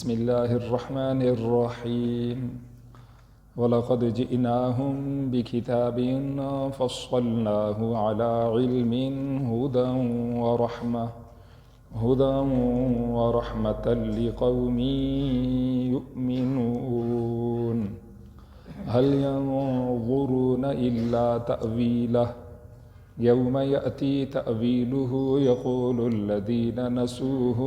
بسم الله الرحمن الرحيم ولقد جئناهم بكتاب فصلناه على علم هدى ورحمة لقوم يؤمنون هل ينظرون إلا تأويله يوم يأتي تأويله يقول الذين نسوه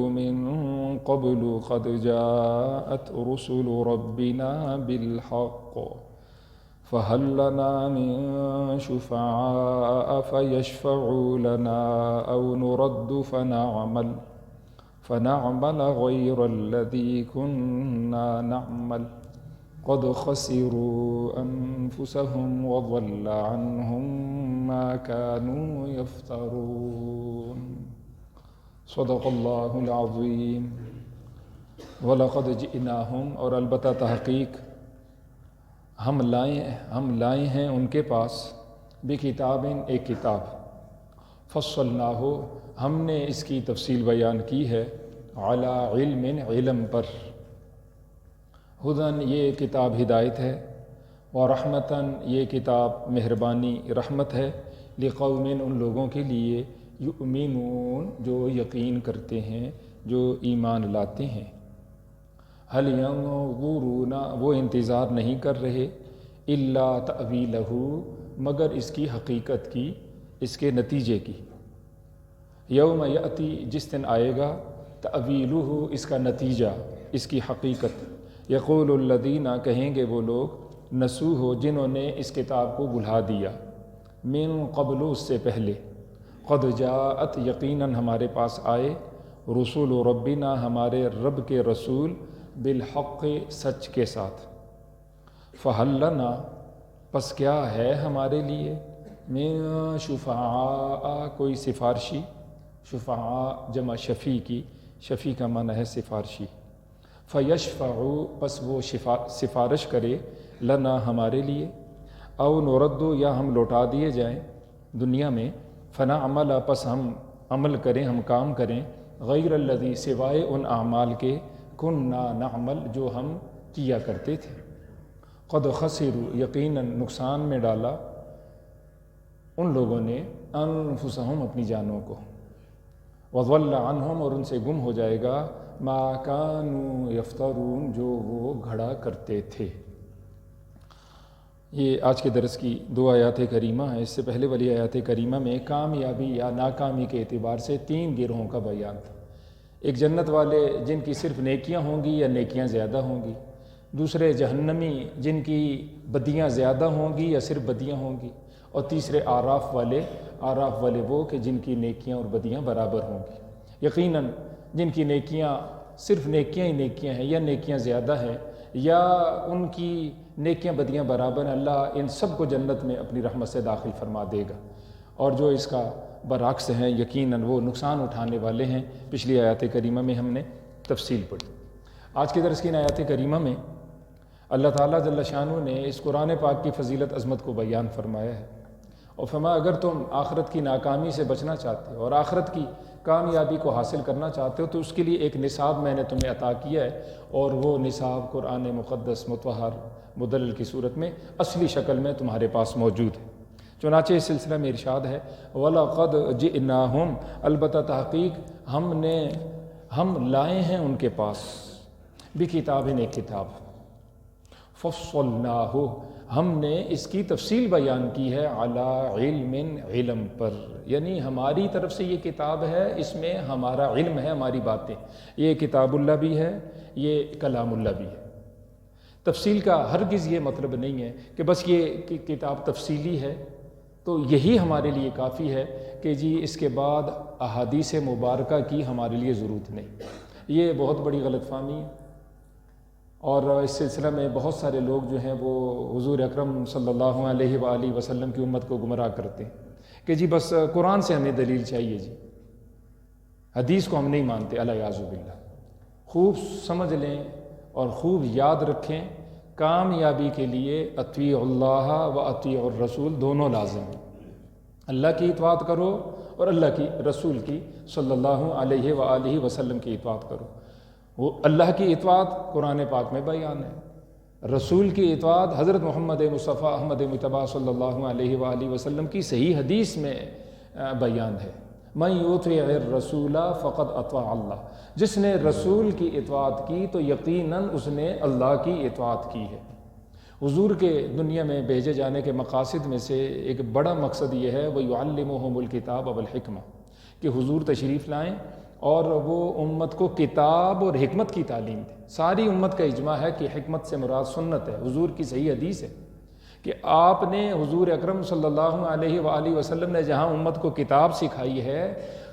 من قبل قد جاءت رسل ربنا بالحق فهل لنا من شفعاء فيشفعوا لنا أو نرد فنعمل غير الذي كنا نعمل قد خسروا أنفسهم وضل عنهم ما كانوا يفترون صدق اللہ العظیم وَلَقَدْ جِئْنَاهُمْ اور البتہ تحقیق ہم لائے ہیں ان کے پاس بکتاب ایک کتاب فصلناہ ہم نے اس کی تفصیل بیان کی ہے علی علم پر ہدن یہ کتاب ہدایت ہے ورحمتاً یہ کتاب مہربانی رحمت ہے لقوم ان لوگوں کے لیے یؤمنون جو یقین کرتے ہیں جو ایمان لاتے ہیں هل ينظرون وہ انتظار نہیں کر رہے الا تأویلہ مگر اس کی حقیقت کی اس کے نتیجے کی یوم یأتی جس دن آئے گا تأویلہ اس کا نتیجہ اس کی حقیقت یقول الذین کہیں گے وہ لوگ نسوہ جنہوں نے اس کتاب کو بھلا دیا من قبل اس سے پہلے قد جاءت یقیناً ہمارے پاس آئے رسول ربنا ہمارے رب کے رسول بالحق سچ کے ساتھ فہل لنا پس کیا ہے ہمارے لیے من شفعاء کوئی سفارشی شفعاء جمع شفیع کی شفیع کا معنی ہے سفارشی فیشفعوا پس وہ سفارش کرے لنا ہمارے لیے او نردو یا ہم لوٹا دیے جائیں دنیا میں فنعمل پس ہم عمل کریں ہم کام کریں غیر الذی سوائے ان اعمال کے کننا نعمل جو ہم کیا کرتے تھے قد خسروا یقیناً نقصان میں ڈالا ان لوگوں نے انفسہم اپنی جانوں کو وضل عنہم اور ان سے گم ہو جائے گا ما کانوا یفترون جو وہ گھڑا کرتے تھے۔ یہ آج کے درس کی 2 آیات کریمہ ہیں۔ اس سے پہلے والی آیات کریمہ میں کامیابی یا ناکامی کے اعتبار سے 3 گروہوں کا بیان تھا۔ ایک جنت والے جن کی صرف نیکیاں ہوں گی یا نیکیاں زیادہ ہوں گی، دوسرے جہنمی جن کی بدیاں زیادہ ہوں گی یا صرف بدیاں ہوں گی، اور تیسرے آراف والے وہ کہ جن کی نیکیاں اور بدیاں برابر ہوں گی۔ یقیناً جن کی نیکیاں صرف نیکیاں ہی نیکیاں ہیں یا نیکیاں زیادہ ہیں یا ان کی نیکیاں بدیاں برابر ہیں، اللہ ان سب کو جنت میں اپنی رحمت سے داخل فرما دے گا، اور جو اس کا برعکس ہیں یقیناً وہ نقصان اٹھانے والے ہیں۔ پچھلی آیات کریمہ میں ہم نے تفصیل پڑھی۔ آج کے درس کی ان آیات کریمہ میں اللہ تعالیٰ جل شانہ نے اس قرآن پاک کی فضیلت عظمت کو بیان فرمایا ہے اور فرمایا اگر تم آخرت کی ناکامی سے بچنا چاہتے ہو اور آخرت کی کامیابی کو حاصل کرنا چاہتے ہو تو اس کے لیے ایک نصاب میں نے تمہیں عطا کیا ہے، اور وہ نصاب قرآن مقدس مطہر مدلل کی صورت میں اصلی شکل میں تمہارے پاس موجود ہے۔ چنانچہ اس سلسلہ میں ارشاد ہے وَلَقَدْ جِئْنَاهُمْ البتہ تحقیق ہم لائے ہیں ان کے پاس بکتاب ایک کتاب فصلناہ ہم نے اس کی تفصیل بیان کی ہے علی علم پر، یعنی ہماری طرف سے یہ کتاب ہے، اس میں ہمارا علم ہے، ہماری باتیں، یہ کتاب اللہ بھی ہے، یہ کلام اللہ بھی ہے۔ تفصیل کا ہرگز یہ مطلب نہیں ہے کہ بس یہ کتاب تفصیلی ہے تو یہی ہمارے لیے کافی ہے کہ جی اس کے بعد احادیث مبارکہ کی ہمارے لیے ضرورت نہیں۔ یہ بہت بڑی غلط فہمی ہے، اور اس سلسلہ میں بہت سارے لوگ جو ہیں وہ حضور اکرم صلی اللہ علیہ وآلہ وسلم کی امت کو گمراہ کرتے ہیں کہ جی بس قرآن سے ہمیں دلیل چاہیے، جی حدیث کو ہم نہیں مانتے، الیاذ باللہ۔ خوب سمجھ لیں اور خوب یاد رکھیں کامیابی کے لیے اطیعوا اللہ و اطیعوا الرسول دونوں لازم ہیں۔ اللہ کی اطاعت کرو اور اللہ کی رسول کی صلی اللہ علیہ وآلہ وسلم کی اطاعت کرو۔ وہ اللہ کی اطاعت قرآن پاک میں بیان ہے، رسول کی اطاعت حضرت محمد مصطفیٰ احمد مجتبیٰ صلی اللہ علیہ وآلہ وسلم کی صحیح حدیث میں بیان ہے۔ من یطع الرسول فقد اطاع اللہ، جس نے رسول کی اطاعت کی تو یقیناً اس نے اللہ کی اطاعت کی ہے۔ حضور کے دنیا میں بھیجے جانے کے مقاصد میں سے ایک بڑا مقصد یہ ہے وَيُعَلِّمُهُمُ الْكِتَابَ وَالْحِكْمَةَ، کہ حضور تشریف لائیں اور وہ امت کو کتاب اور حکمت کی تعلیم دیں۔ ساری امت کا اجماع ہے کہ حکمت سے مراد سنت ہے، حضور کی صحیح حدیث ہے کہ آپ نے حضور اکرم صلی اللہ علیہ وآلہ وسلم نے جہاں امت کو کتاب سکھائی ہے،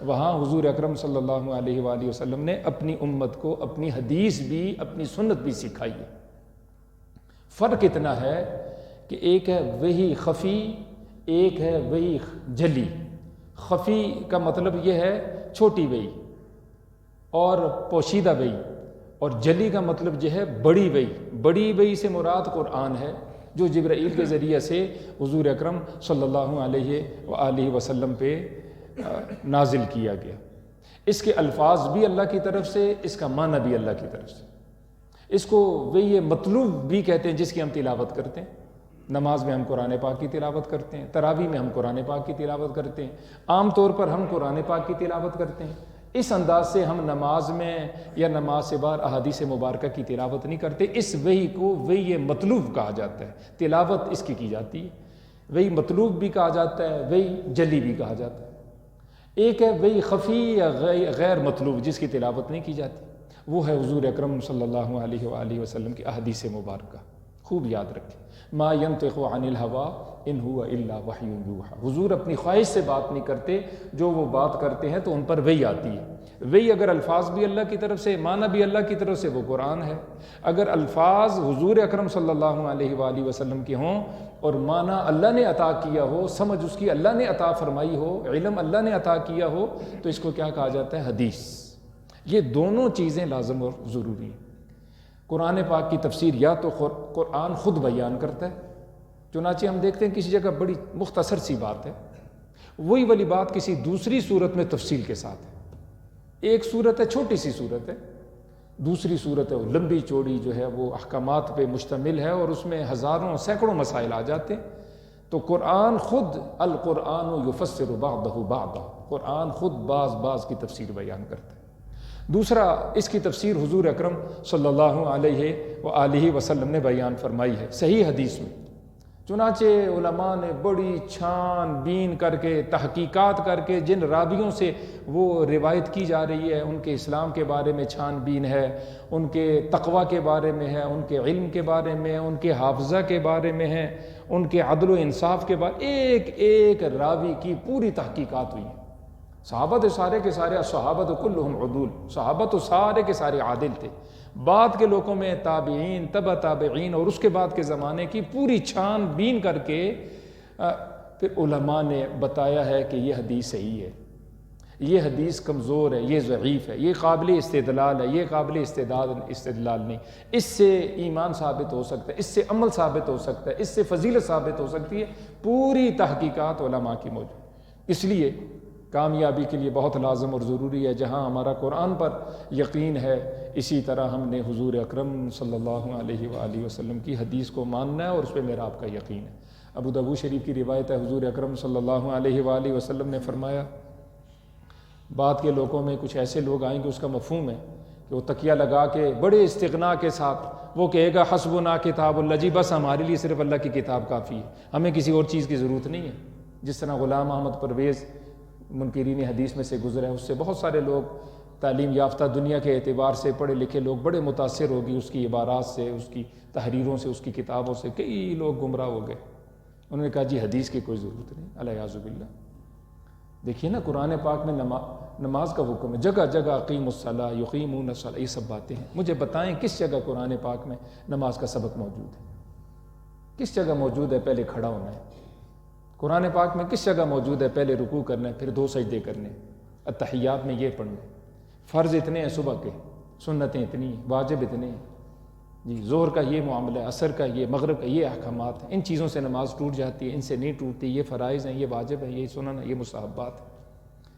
وہاں حضور اکرم صلی اللہ علیہ وآلہ وسلم نے اپنی امت کو اپنی حدیث بھی اپنی سنت بھی سکھائی ہے۔ فرق اتنا ہے کہ ایک ہے وحی خفی، ایک ہے وحی جلی۔ خفی کا مطلب یہ ہے چھوٹی وحی اور پوشیدہ وحی، اور جلی کا مطلب یہ ہے بڑی وحی۔ بڑی وحی سے مراد قرآن ہے جو جبرائیل کے ذریعے سے حضور اکرم صلی اللہ علیہ وآلہ وسلم پہ نازل کیا گیا۔ اس کے الفاظ بھی اللہ کی طرف سے، اس کا معنی بھی اللہ کی طرف سے۔ اس کو وہی مطلوب بھی کہتے ہیں جس کی ہم تلاوت کرتے ہیں۔ نماز میں ہم قرآن پاک کی تلاوت کرتے ہیں، تراویح میں ہم قرآن پاک کی تلاوت کرتے ہیں، عام طور پر ہم قرآن پاک کی تلاوت کرتے ہیں۔ اس انداز سے ہم نماز میں یا نماز سے بعد احادیث مبارکہ کی تلاوت نہیں کرتے۔ اس وحی کو وحی مطلوب کہا جاتا ہے، تلاوت اس کی جاتی ہے۔ وحی مطلوب بھی کہا جاتا ہے، وحی جلی بھی کہا جاتا ہے۔ ایک ہے وحی خفی یا غیر مطلوب جس کی تلاوت نہیں کی جاتی، وہ ہے حضور اکرم صلی اللہ علیہ وآلہ وسلم کی احادیث مبارکہ۔ خوب یاد رکھیں، ما ینطق عن الہوا ان ہوا الا وحی یوحی، حضور اپنی خواہش سے بات نہیں کرتے، جو وہ بات کرتے ہیں تو ان پر وحی آتی ہے۔ وحی اگر الفاظ بھی اللہ کی طرف سے، معنی بھی اللہ کی طرف سے، وہ قرآن ہے۔ اگر الفاظ حضور اکرم صلی اللہ علیہ وآلہ وسلم کے ہوں اور معنی اللہ نے عطا کیا ہو، سمجھ اس کی اللہ نے عطا فرمائی ہو، علم اللہ نے عطا کیا ہو، تو اس کو کیا کہا جاتا ہے؟ حدیث۔ یہ دونوں چیزیں لازم اور ضروری ہیں۔ قرآن پاک کی تفسیر یا تو قرآن خود بیان کرتا ہے، چنانچہ ہم دیکھتے ہیں کسی جگہ بڑی مختصر سی بات ہے، وہی والی بات کسی دوسری صورت میں تفصیل کے ساتھ ہے۔ ایک صورت ہے، چھوٹی سی صورت ہے، دوسری صورت ہے وہ لمبی چوڑی جو ہے وہ احکامات پہ مشتمل ہے، اور اس میں ہزاروں سینکڑوں مسائل آ جاتے ہیں۔ تو قرآن خود، القرآن یفسر بعضہ بعضا، قرآن خود بعض کی تفسیر بیان کرتا ہے۔ دوسرا، اس کی تفسیر حضور اکرم صلی اللہ علیہ وآلہ وسلم نے بیان فرمائی ہے صحیح حدیث میں۔ چنانچہ علماء نے بڑی چھان بین کر کے، تحقیقات کر کے، جن راویوں سے وہ روایت کی جا رہی ہے ان کے اسلام کے بارے میں چھان بین ہے، ان کے تقوی کے بارے میں ہے، ان کے علم کے بارے میں، ان کے حافظہ کے بارے میں ہے، ان کے عدل و انصاف کے بارے، ایک ایک راوی کی پوری تحقیقات ہوئی ہیں۔ صحابہ تو سارے کے سارے، صحابہ تو کلہم عدول، صحابہ تو سارے کے سارے عادل تھے۔ بعد کے لوگوں میں تابعین، تبع تابعین اور اس کے بعد کے زمانے کی پوری چھان بین کر کے پھر علماء نے بتایا ہے کہ یہ حدیث صحیح ہے، یہ حدیث کمزور ہے، یہ ضعیف ہے، یہ قابل استدلال ہے، یہ قابل استدلال نہیں، اس سے ایمان ثابت ہو سکتا ہے، اس سے عمل ثابت ہو سکتا ہے، اس سے فضیلت ثابت ہو سکتی ہے۔ پوری تحقیقات علماء کی موجود۔ اس لیے کامیابی کے لیے بہت لازم اور ضروری ہے، جہاں ہمارا قرآن پر یقین ہے، اسی طرح ہم نے حضور اکرم صلی اللہ علیہ وآلہ وسلم کی حدیث کو ماننا ہے، اور اس پہ میرا آپ کا یقین ہے۔ ابو داؤد شریف کی روایت ہے، حضور اکرم صلی اللہ علیہ وآلہ وسلم نے فرمایا، بعد کے لوگوں میں کچھ ایسے لوگ آئیں گے، اس کا مفہوم ہے کہ وہ تکیہ لگا کے بڑے استغنا کے ساتھ وہ کہے گا حسبنا کتاب اللہ، جی بس ہمارے لیے صرف اللہ کی کتاب کافی ہے، ہمیں کسی اور چیز کی ضرورت نہیں ہے۔ جس طرح غلام احمد پرویز منکرین حدیث میں سے گزرے ہیں، اس سے بہت سارے لوگ تعلیم یافتہ دنیا کے اعتبار سے پڑھے لکھے لوگ بڑے متاثر ہوگی اس کی عبارات سے، اس کی تحریروں سے، اس کی کتابوں سے، کئی لوگ گمراہ ہو گئے۔ انہوں نے کہا جی حدیث کی کوئی ضرورت نہیں، الیاذ باللہ۔ دیکھیے نا قرآن پاک میں نماز کا حکم ہے، جگہ جگہ اقیموا الصلاۃ یقیمون الصلاۃ، یہ سب باتیں ہیں۔ مجھے بتائیں کس جگہ قرآن پاک میں نماز کا سبق موجود ہے؟ کس جگہ موجود ہے پہلے کھڑا ہونا ہے؟ قرآن پاک میں کس جگہ موجود ہے پہلے رکوع کرنا ہے، پھر 2 سجدے کرنے، اتحیات میں یہ پڑھنا؟ فرض اتنے ہیں صبح کے، سنتیں اتنی ہیں، واجب اتنے ہیں، جی ظہر کا یہ معاملہ ہے، عصر کا یہ، مغرب کا یہ احکامات ہیں۔ ان چیزوں سے نماز ٹوٹ جاتی ہے، ان سے نہیں ٹوٹتی، یہ فرائض ہیں، یہ واجب ہے، یہ سنن ہے، یہ مستحبات ہیں۔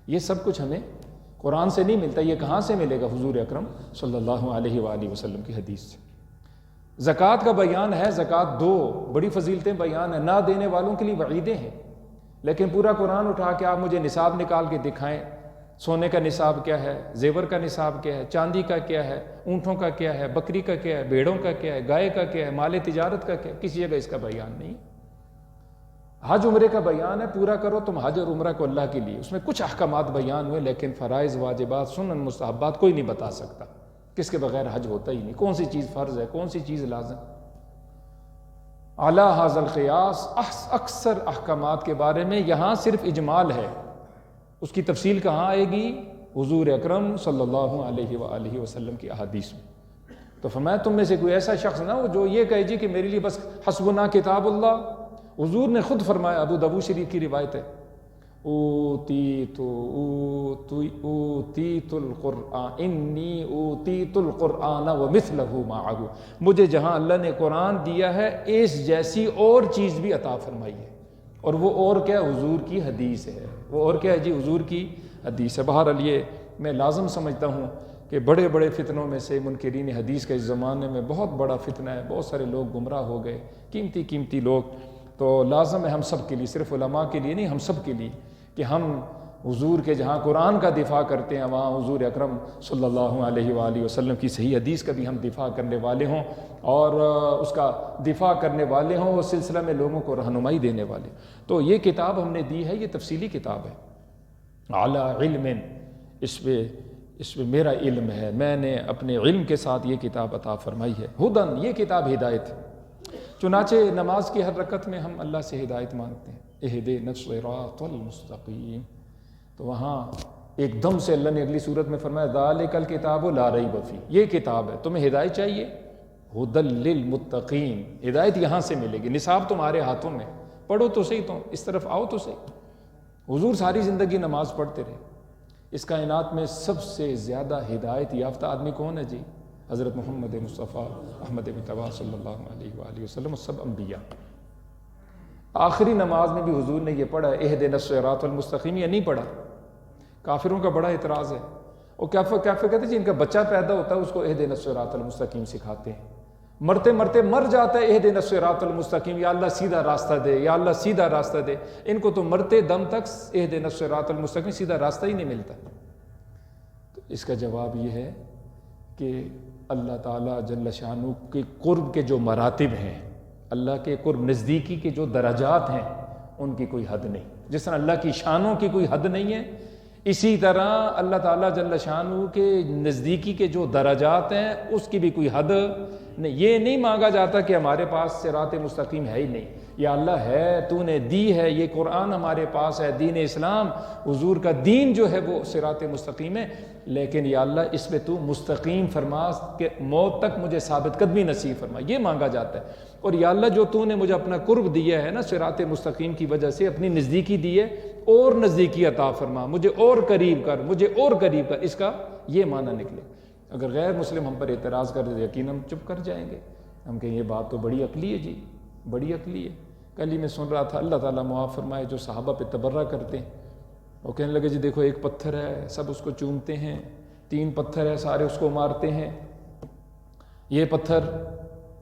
یہ سب کچھ ہمیں قرآن سے نہیں ملتا. یہ کہاں سے ملے گا؟ حضور اکرم صلی اللہ علیہ وآلہ وسلم کی حدیث سے. زکوٰۃ کا بیان ہے، زکوٰۃ دو، بڑی فضیلتیں بیان ہیں، نہ دینے والوں کے لیے وعیدیں ہیں. لیکن پورا قرآن اٹھا کے آپ مجھے نصاب نکال کے دکھائیں، سونے کا نصاب کیا ہے، زیور کا نصاب کیا ہے، چاندی کا کیا ہے، اونٹوں کا کیا ہے، بکری کا کیا ہے، بھیڑوں کا کیا ہے، گائے کا کیا ہے، مال تجارت کا کیا ہے، کسی جگہ اس کا بیان نہیں. حج عمرے کا بیان ہے، پورا کرو تم حج اور عمرہ کو اللہ کے لیے. اس میں کچھ احکامات بیان ہوئے، لیکن فرائض، واجبات، سنن، مستحبات کوئی نہیں بتا سکتا. کس کے بغیر حج ہوتا ہی نہیں، کون سی چیز فرض ہے، کون سی چیز لازم. اعلیٰ ھذا القیاس، اکثر احکامات کے بارے میں یہاں صرف اجمال ہے، اس کی تفصیل کہاں آئے گی؟ حضور اکرم صلی اللہ علیہ وآلہ وسلم کی احادیث میں. تو فرمایا تم میں سے کوئی ایسا شخص نہ ہو جو یہ کہے جی کہ میرے لیے بس حسبنا کتاب اللہ. حضور نے خود فرمایا، ابو داؤد شریف کی روایت ہے، اوتیت القرآن انی اوتیت القرآن ومثلہ معہ. مجھے جہاں اللہ نے قرآن دیا ہے اس جیسی اور چیز بھی عطا فرمائی ہے. اور وہ اور کیا؟ حضور کی حدیث ہے. وہ اور کیا ہے جی؟ حضور کی حدیث ہے. بہرحال یہ میں لازم سمجھتا ہوں کہ بڑے بڑے فتنوں میں سے منکرین حدیث کا اس زمانے میں بہت بڑا فتنہ ہے. بہت سارے لوگ گمراہ ہو گئے، قیمتی لوگ. تو لازم ہے ہم سب کے لیے، صرف علماء کے لیے نہیں، ہم سب کے لیے، کہ ہم حضور کے جہاں قرآن کا دفاع کرتے ہیں وہاں حضور اکرم صلی اللہ علیہ وآلہ وسلم کی صحیح حدیث کا بھی ہم دفاع کرنے والے ہوں، اور اس کا دفاع کرنے والے ہوں، وہ سلسلہ میں لوگوں کو رہنمائی دینے والے. تو یہ کتاب ہم نے دی ہے، یہ تفصیلی کتاب ہے. اعلیٰ علم، اس میں میرا علم ہے، میں نے اپنے علم کے ساتھ یہ کتاب عطا فرمائی ہے. ہدن، یہ کتاب ہدایت ہے. چنانچہ نماز کی ہر رکعت میں ہم اللہ سے ہدایت مانگتے ہیں، اہدنا الصراط المستقیم. تو وہاں ایک دم سے اللہ نے اگلی صورت میں فرمایا ذالک الکتاب لا ریب فیہ، یہ کتاب ہے. تمہیں ہدایت چاہیے، ھدی للمتقین، ہدایت یہاں سے ملے گی. نصاب تمہارے ہاتھوں میں، پڑھو تو صحیح، تو اس طرف آؤ تو صحیح. حضور ساری زندگی نماز پڑھتے رہے. اس کائنات میں سب سے زیادہ ہدایت یافتہ آدمی کون ہے جی؟ حضرت محمد مصطفیٰ احمد مجتبیٰ صلی اللہ علیہ وآلہ وسلم، سب انبیاء. آخری نماز میں بھی حضور نے یہ پڑھا اہدنا الصراط المستقیم، یہ نہیں پڑھا. کافروں کا بڑا اعتراض ہے. وہ کیفر کہتے ہیں جی ان کا بچہ پیدا ہوتا ہے اس کو اہدنا الصراط المستقیم سکھاتے ہیں، مرتے مرتے مر جاتا ہے اہدنا الصراط المستقیم، یا اللہ سیدھا راستہ دے، یا اللہ سیدھا راستہ دے. ان کو تو مرتے دم تک اہدنا الصراط المستقیم سیدھا راستہ ہی نہیں ملتا. تو اس کا جواب یہ ہے کہ اللہ تعالیٰ جل شانہ کے قرب کے جو مراتب ہیں، اللہ کے قرب نزدیکی کے جو درجات ہیں، ان کی کوئی حد نہیں. جس طرح اللہ کی شانوں کی کوئی حد نہیں ہے، اسی طرح اللہ تعالیٰ جل شانہ کے نزدیکی کے جو درجات ہیں اس کی بھی کوئی حد نہیں. یہ نہیں مانگا جاتا کہ ہمارے پاس صراط مستقیم ہے ہی نہیں. یا اللہ ہے، تو نے دی ہے، یہ قرآن ہمارے پاس ہے، دین اسلام، حضور کا دین جو ہے وہ صراط مستقیم ہے، لیکن یا اللہ اس پہ تو مستقیم فرما کہ موت تک مجھے ثابت قدمی نصیب فرما. یہ مانگا جاتا ہے. اور یا اللہ جو تو نے مجھے اپنا قرب دیا ہے نا صراط مستقیم کی وجہ سے، اپنی نزدیکی دی ہے، اور نزدیکی عطا فرما، مجھے اور قریب کر، مجھے اور قریب کر. اس کا یہ معنی نکلے. اگر غیر مسلم ہم پر اعتراض کر دے یقین ہم چپ کر جائیں گے. ہم کہیں یہ بات تو بڑی عقلی ہے جی، بڑی عقلی ہے. کل ہی میں سن رہا تھا، اللہ تعالیٰ معاف فرمائے، جو صحابہ پہ تبرہ کرتے ہیں، وہ کہنے لگے جی دیکھو ایک پتھر ہے، سب اس کو چومتے ہیں، 3 پتھر ہے، سارے اس کو مارتے ہیں. یہ پتھر،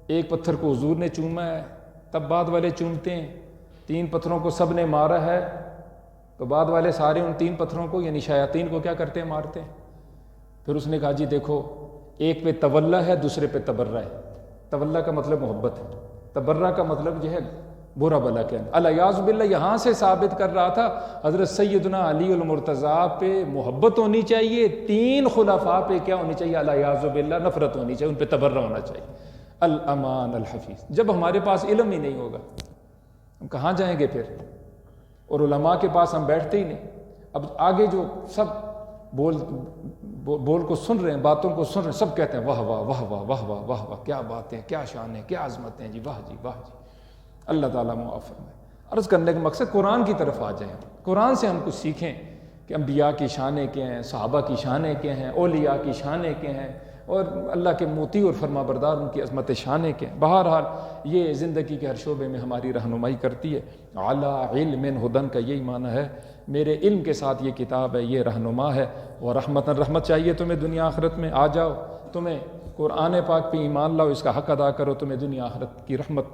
ایک پتھر کو حضور نے چوما ہے، تب بعد والے چومتے ہیں. 3 پتھروں کو سب نے مارا ہے، تو بعد والے سارے ان 3 پتھروں کو یعنی شیاطین کو کیا کرتے ہیں؟ مارتے ہیں. پھر اس نے کہا جی دیکھو ایک پہ تولہ ہے، دوسرے پہ تبرہ ہے. تولہ کا مطلب محبت ہے، تبرہ کا مطلب جو ہے برا بلا کہنا. الیاذ باللہ یہاں سے ثابت کر رہا تھا حضرت سیدنا علی المرتضیٰ پہ محبت ہونی چاہیے، 3 خلفاء پہ کیا ہونی چاہیے؟ الیاذ باللہ نفرت ہونی چاہیے، ان پہ تبرہ ہونا چاہیے. الامان الحفیظ. جب ہمارے پاس علم ہی نہیں ہوگا ہم کہاں جائیں گے پھر؟ اور علماء کے پاس ہم بیٹھتے ہی نہیں. اب آگے جو سب بول کو سن رہے ہیں، باتوں کو سن رہے ہیں، سب کہتے ہیں واہ واہ واہ واہ واہ واہ واہ واہ، کیا باتیں، کیا شان ہے، کیا عظمت ہیں جی، واہ جی واہ جی. اللہ تعالیٰ معاف فرمائے. عرض کرنے کا مقصد قرآن کی طرف آ جائیں. قرآن سے ہم کچھ سیکھیں کہ انبیاء کی شانیں کیا ہیں، صحابہ کی شانیں کیا ہیں، اولیاء کی شانیں کیا ہیں، اور اللہ کے موتی اور فرما بردار ان کی عظمت شان کے ہیں۔ بہرحال یہ زندگی کے ہر شعبے میں ہماری رہنمائی کرتی ہے۔ علی علم ہدن کا یہی معنی ہے، میرے علم کے ساتھ یہ کتاب ہے، یہ رہنما ہے۔ اور رحمت چاہیے تمہیں دنیا آخرت میں، آ جاؤ تمہیں قرآن پاک پہ ایمان لاؤ، اس کا حق ادا کرو، تمہیں دنیا آخرت کی رحمت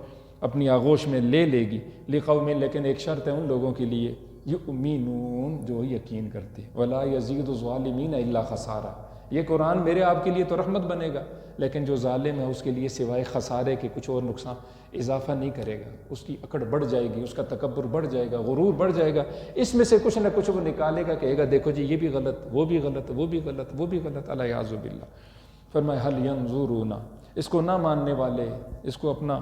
اپنی آغوش میں لے لے گی۔ لقوم، لیکن ایک شرط ہے ان لوگوں کے لیے، یؤمنون، جو یقین کرتے ہیں، ولا یزید الظالمین الا خسارہ۔ یہ قرآن میرے آپ کے لیے تو رحمت بنے گا، لیکن جو ظالم ہے اس کے لیے سوائے خسارے کے کچھ اور نقصان اضافہ نہیں کرے گا۔ اس کی اکڑ بڑھ جائے گی، اس کا تکبر بڑھ جائے گا، غرور بڑھ جائے گا، اس میں سے کچھ نہ کچھ وہ نکالے گا، کہے گا دیکھو جی یہ بھی غلط، وہ بھی غلط، وہ بھی غلط، وہ بھی غلط، الیاذ باللہ۔ فرمایا حل ینظرون، اس کو نہ ماننے والے، اس کو اپنا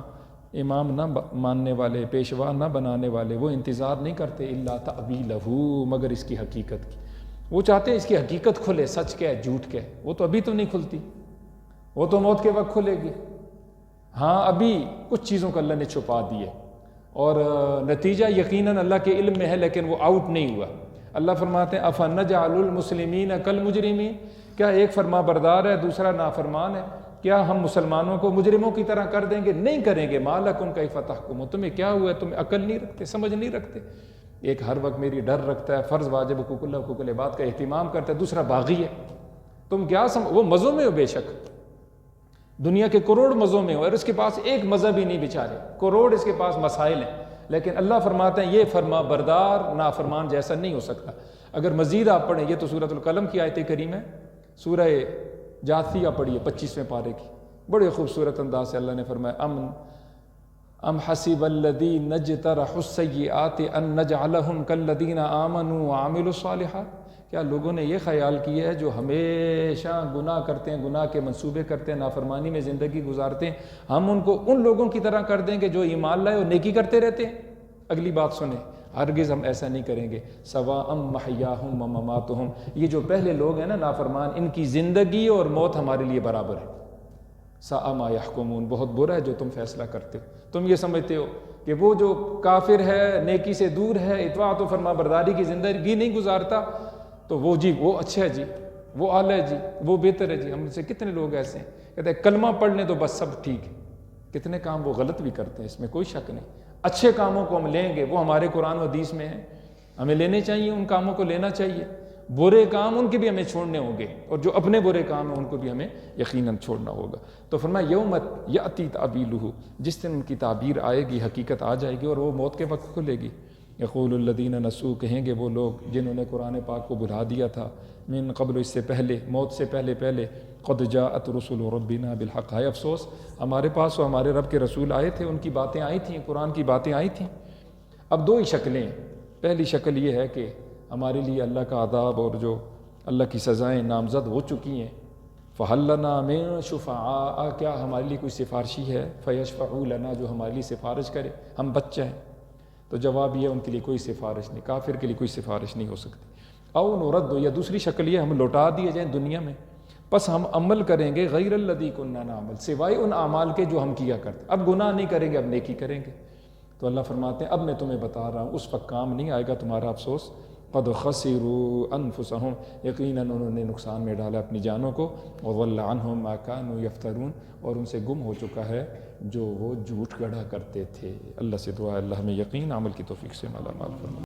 امام نہ ماننے والے، پیشوا نہ بنانے والے، وہ انتظار نہیں کرتے الا تأویلہ، مگر اس کی حقیقت کی۔ وہ چاہتے ہیں اس کی حقیقت کھلے، سچ کیا ہے جھوٹ کیا ہے، وہ تو ابھی تو نہیں کھلتی، وہ تو موت کے وقت کھلے گی۔ ہاں ابھی کچھ چیزوں کو اللہ نے چھپا دیے، اور نتیجہ یقیناً اللہ کے علم میں ہے، لیکن وہ آؤٹ نہیں ہوا۔ اللہ فرماتے ہیں افنجعل المسلمین کالمجرمین، کیا ایک فرما بردار ہے دوسرا نافرمان ہے؟ کیا ہم مسلمانوں کو مجرموں کی طرح کر دیں گے؟ نہیں کریں گے۔ ما لکم کیف تحکمون، تمہیں کیا ہوا ہے، تم عقل نہیں رکھتے، سمجھ نہیں رکھتے۔ ایک ہر وقت میری ڈر رکھتا ہے، فرض واجب حقوق اللہ حقوق العباد کا اہتمام کرتا ہے، دوسرا باغی ہے۔ تم کیا وہ مزوں میں ہو، بے شک دنیا کے کروڑ مزوں میں ہو، اور اس کے پاس ایک مذہب ہی نہیں بیچارے، کروڑ اس کے پاس مسائل ہیں، لیکن اللہ فرماتے ہیں یہ فرما بردار نافرمان جیسا نہیں ہو سکتا۔ اگر مزید آپ پڑھیں، یہ تو سورۃ القلم کی آیت کریم ہے، سورہ جاثیہ پڑھیے 25ویں پارے کی، بڑے خوبصورت انداز سے اللہ نے فرمایا ام حسب الذین اجترحوا السیئات ان نجعلہم کالذین آمنوا وعملوا الصالحات، کیا لوگوں نے یہ خیال کیا ہے جو ہمیشہ گناہ کرتے ہیں، گناہ کے منصوبے کرتے ہیں، نافرمانی میں زندگی گزارتے ہیں، ہم ان کو ان لوگوں کی طرح کر دیں گے جو ایمان لائے اور نیکی کرتے رہتے ہیں؟ اگلی بات سنیں، ہرگز ہم ایسا نہیں کریں گے۔ سواء محیاہم ومماتہم، یہ جو پہلے لوگ ہیں نا نافرمان، ان کی زندگی اور موت ہمارے لیے برابر ہے۔ ساء ما یحکمون، بہت برا ہے جو تم فیصلہ کرتے ہو۔ تم یہ سمجھتے ہو کہ وہ جو کافر ہے، نیکی سے دور ہے، اطاعت و فرما برداری کی زندگی نہیں گزارتا، تو وہ جی وہ اچھا ہے جی، وہ اعلیٰ ہے جی، وہ بہتر ہے جی۔ ہم سے کتنے لوگ ایسے ہیں کہتے ہیں کلمہ پڑھ لیں تو بس سب ٹھیک ہے، کتنے کام وہ غلط بھی کرتے ہیں، اس میں کوئی شک نہیں۔ اچھے کاموں کو ہم لیں گے، وہ ہمارے قرآن و حدیث میں ہیں، ہمیں لینے چاہیے، ان کاموں کو لینا چاہیے۔ برے کام ان کے بھی ہمیں چھوڑنے ہوں گے، اور جو اپنے برے کام ہیں ان کو بھی ہمیں یقیناً چھوڑنا ہوگا۔ تو فرمایا یوم یأتی تأویلہ، جس دن ان کی تعبیر آئے گی، حقیقت آ جائے گی، اور وہ موت کے وقت کھلے گی۔ یقول الذین نسوا، کہیں گے وہ لوگ جنہوں نے قرآن پاک کو بھلا دیا تھا، من قبل، اس سے پہلے، موت سے پہلے قد جاءت رسل ربنا بالحق، ہے افسوس ہمارے پاس وہ ہمارے رب کے رسول آئے تھے، ان کی باتیں آئی تھیں، قرآن کی باتیں آئی تھیں۔ اب دو ہی شکلیں، پہلی شکل یہ ہے کہ ہمارے لیے اللہ کا عذاب اور جو اللہ کی سزائیں نامزد ہو چکی ہیں، فَهَلْ لَنَا مِن شُفَعَاءَ، کیا ہمارے لیے کوئی سفارشی ہے، فَيَشْفَعُوا لَنَا، جو ہمارے لیے سفارش کرے، ہم بچ جائیں؟ تو جواب یہ ان کے لیے کوئی سفارش نہیں، کافر کے لیے کوئی سفارش نہیں ہو سکتی۔ او نرد، یا دوسری شکل یہ ہم لوٹا دیے جائیں دنیا میں، پس ہم عمل کریں گے غیر الذی کنا نعمل، سوائے ان اعمال کے جو ہم کیا کرتے، اب گناہ نہیں کریں گے، اب نیکی کریں گے۔ تو اللہ فرماتے ہیں اب میں تمہیں بتا رہا ہوں، اس وقت کام نہیں آئے گا تمہارا افسوس۔ قد خسروا انفسهم، یقیناً انہوں نے نقصان میں ڈالا اپنی جانوں کو، وضل عنہم ما كانوا یفترون، اور ان سے گم ہو چکا ہے جو وہ جھوٹ گڑھا کرتے تھے۔ اللہ سے دعا ہے اللہ ہمیں یقین عمل کی توفیق سے مالا مال فرمائے۔